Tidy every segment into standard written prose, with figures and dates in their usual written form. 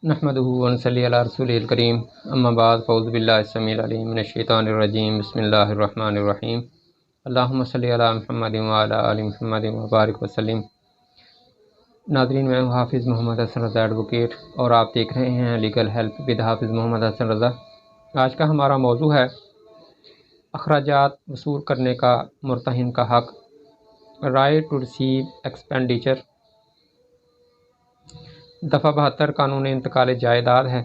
نحمدہ و نصلی علی رسولہ الکریم، اما بعد، فاعوذ باللہ السمیع العلیم من الشیطان الرجیم، بسم اللہ الرحمن الرحیم، اللہم صلی علی محمد وعلی آل محمد وبارک وسلم۔ ناظرین، میں ہوں حافظ محمد حسن رضا ایڈوکیٹ، اور آپ دیکھ رہے ہیں لیگل ہیلپ ود حافظ محمد حسن رضا۔ آج کا ہمارا موضوع ہے اخراجات وصول کرنے کا مرتہن کا حق، رائٹ ٹو ریسیو ایکسپینڈیچر۔ دفعہ 72 قانون انتقال جائیداد ہے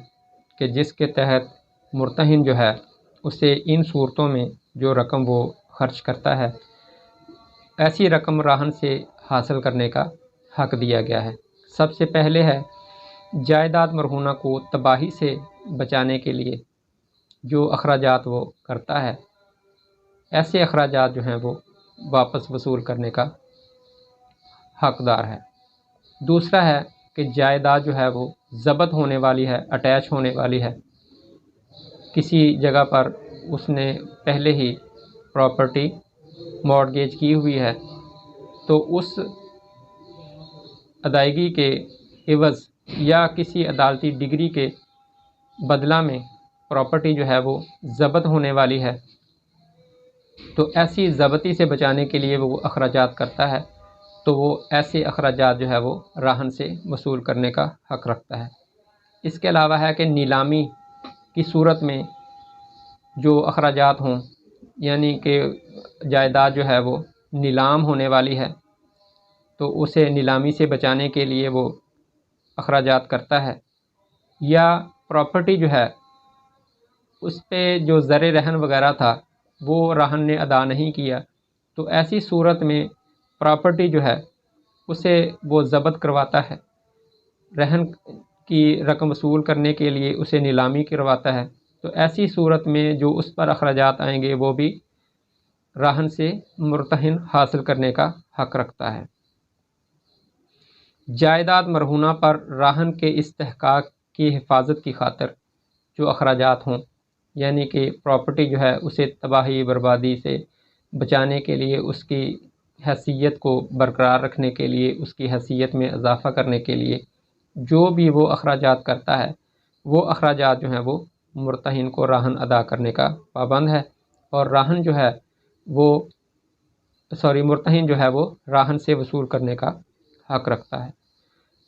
کہ جس کے تحت مرتہن جو ہے اسے ان صورتوں میں جو رقم وہ خرچ کرتا ہے، ایسی رقم راہن سے حاصل کرنے کا حق دیا گیا ہے۔ سب سے پہلے ہے جائیداد مرہونہ کو تباہی سے بچانے کے لیے جو اخراجات وہ کرتا ہے، ایسے اخراجات جو ہیں وہ واپس وصول کرنے کا حقدار ہے۔ دوسرا ہے کہ جائیداد جو ہے وہ ضبط ہونے والی ہے، اٹیچ ہونے والی ہے، کسی جگہ پر اس نے پہلے ہی پراپرٹی مارٹگیج کی ہوئی ہے، تو اس ادائیگی کے عوض یا کسی عدالتی ڈگری کے بدلہ میں پراپرٹی جو ہے وہ ضبط ہونے والی ہے، تو ایسی ضبطی سے بچانے کے لیے وہ اخراجات کرتا ہے، تو وہ ایسے اخراجات جو ہے وہ راہن سے وصول کرنے کا حق رکھتا ہے۔ اس کے علاوہ ہے کہ نیلامی کی صورت میں جو اخراجات ہوں، یعنی کہ جائیداد جو ہے وہ نیلام ہونے والی ہے، تو اسے نیلامی سے بچانے کے لیے وہ اخراجات کرتا ہے، یا پراپرٹی جو ہے اس پہ جو زر رہن وغیرہ تھا وہ راہن نے ادا نہیں کیا، تو ایسی صورت میں پراپرٹی جو ہے اسے وہ ضبط کرواتا ہے، رہن کی رقم وصول کرنے کے لیے اسے نیلامی کرواتا ہے، تو ایسی صورت میں جو اس پر اخراجات آئیں گے وہ بھی راہن سے مرتہن حاصل کرنے کا حق رکھتا ہے۔ جائیداد مرہونہ پر راہن کے استحقاق کی حفاظت کی خاطر جو اخراجات ہوں، یعنی کہ پراپرٹی جو ہے اسے تباہی بربادی سے بچانے کے لیے، اس کی حیثیت کو برقرار رکھنے کے لیے، اس کی حیثیت میں اضافہ کرنے کے لیے جو بھی وہ اخراجات کرتا ہے، وہ اخراجات جو ہیں وہ مرتہن کو راہن ادا کرنے کا پابند ہے، اور راہن جو ہے وہ مرتہن جو ہے وہ راہن سے وصول کرنے کا حق رکھتا ہے۔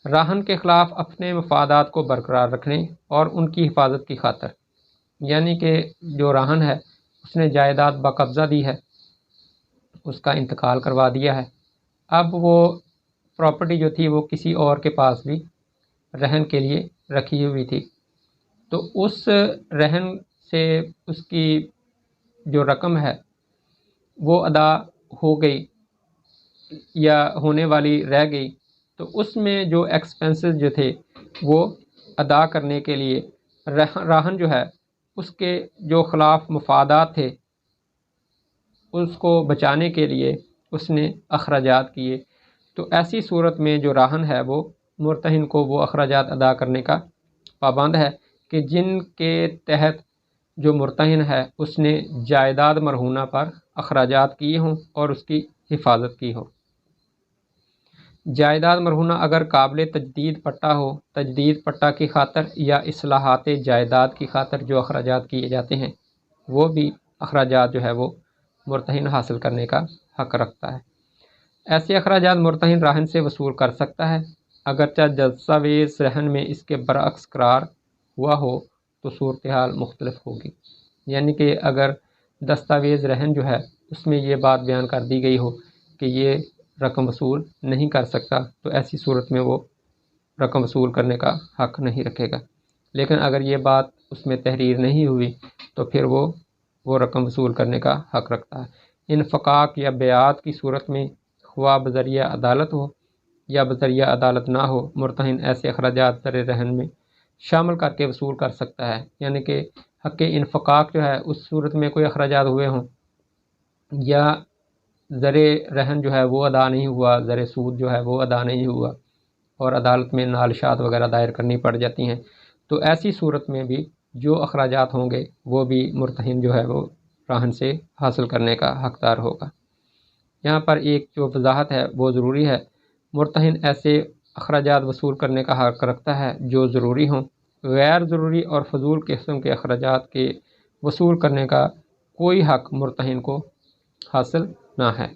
راہن کے خلاف اپنے مفادات کو برقرار رکھنے اور ان کی حفاظت کی خاطر، یعنی کہ جو راہن ہے اس نے جائیداد باقبضہ دی ہے، اس کا انتقال کروا دیا ہے، اب وہ پراپرٹی جو تھی وہ کسی اور کے پاس بھی رہن کے لیے رکھی ہوئی تھی، تو اس رہن سے اس کی جو رقم ہے وہ ادا ہو گئی یا ہونے والی رہ گئی، تو اس میں جو ایکسپنسز جو تھے وہ ادا کرنے کے لیے راہن جو ہے اس کے جو خلاف مفادات تھے اس کو بچانے کے لیے اس نے اخراجات کیے، تو ایسی صورت میں جو راہن ہے وہ مرتہن کو وہ اخراجات ادا کرنے کا پابند ہے کہ جن کے تحت جو مرتہن ہے اس نے جائیداد مرہونہ پر اخراجات کیے ہوں اور اس کی حفاظت کی ہو۔ جائیداد مرہونہ اگر قابل تجدید پٹہ ہو، تجدید پٹہ کی خاطر یا اصلاحات جائیداد کی خاطر جو اخراجات کیے جاتے ہیں، وہ بھی اخراجات جو ہے وہ مرتہن حاصل کرنے کا حق رکھتا ہے۔ ایسے اخراجات مرتہن راہن سے وصول کر سکتا ہے، اگرچہ دستاویز رہن میں اس کے برعکس قرار ہوا ہو تو صورتحال مختلف ہوگی، یعنی کہ اگر دستاویز رہن جو ہے اس میں یہ بات بیان کر دی گئی ہو کہ یہ رقم وصول نہیں کر سکتا، تو ایسی صورت میں وہ رقم وصول کرنے کا حق نہیں رکھے گا، لیکن اگر یہ بات اس میں تحریر نہیں ہوئی تو پھر وہ رقم وصول کرنے کا حق رکھتا ہے۔ انفقاق یا بیعات کی صورت میں خواہ بذریعہ عدالت ہو یا بذریعہ عدالت نہ ہو، مرتہن ایسے اخراجات زر رہن میں شامل کر کے وصول کر سکتا ہے، یعنی کہ حق انفقاق جو ہے اس صورت میں کوئی اخراجات ہوئے ہوں یا زر رہن جو ہے وہ ادا نہیں ہوا، زر سود جو ہے وہ ادا نہیں ہوا اور عدالت میں نالشات وغیرہ دائر کرنی پڑ جاتی ہیں، تو ایسی صورت میں بھی جو اخراجات ہوں گے وہ بھی مرتہن جو ہے وہ راہن سے حاصل کرنے کا حقدار ہوگا۔ یہاں پر ایک جو وضاحت ہے وہ ضروری ہے، مرتہن ایسے اخراجات وصول کرنے کا حق رکھتا ہے جو ضروری ہوں غیر ضروری اور فضول قسم کے اخراجات کے وصول کرنے کا کوئی حق مرتہن کو حاصل نہ ہے۔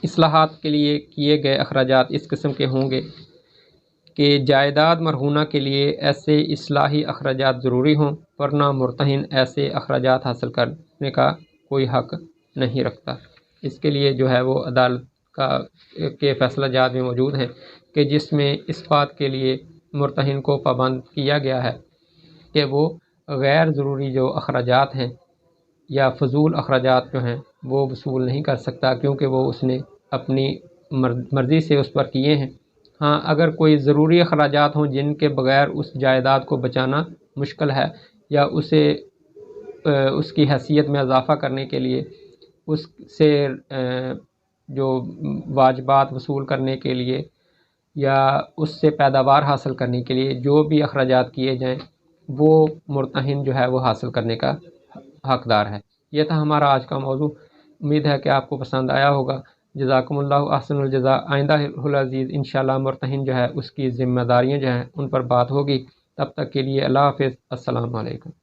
اصلاحات کے لیے کیے گئے اخراجات اس قسم کے ہوں گے کہ جائیداد مرہونہ کے لیے ایسے اصلاحی اخراجات ضروری ہوں، ورنہ مرتہن ایسے اخراجات حاصل کرنے کا کوئی حق نہیں رکھتا۔ اس کے لیے جو ہے وہ عدالت کے فیصلہ جات میں موجود ہیں کہ جس میں اس بات کے لیے مرتہن کو پابند کیا گیا ہے کہ وہ غیر ضروری جو اخراجات ہیں یا فضول اخراجات جو ہیں وہ وصول نہیں کر سکتا، کیونکہ وہ اس نے اپنی مرضی سے اس پر کیے ہیں۔ ہاں، اگر کوئی ضروری اخراجات ہوں جن کے بغیر اس جائیداد کو بچانا مشکل ہے، یا اسے اس کی حیثیت میں اضافہ کرنے کے لیے اس سے جو واجبات وصول کرنے کے لیے یا اس سے پیداوار حاصل کرنے کے لیے جو بھی اخراجات کیے جائیں وہ مرتہن جو ہے وہ حاصل کرنے کا حقدار ہے۔ یہ تھا ہمارا آج کا موضوع، امید ہے کہ آپ کو پسند آیا ہوگا۔ جزاکم اللہ احسن الجزاء۔ آئندہ العزیز انشاءاللہ مرتہن جو ہے اس کی ذمہ داریاں جو ہیں ان پر بات ہوگی۔ تب تک کے لیے اللہ حافظ، السلام علیکم۔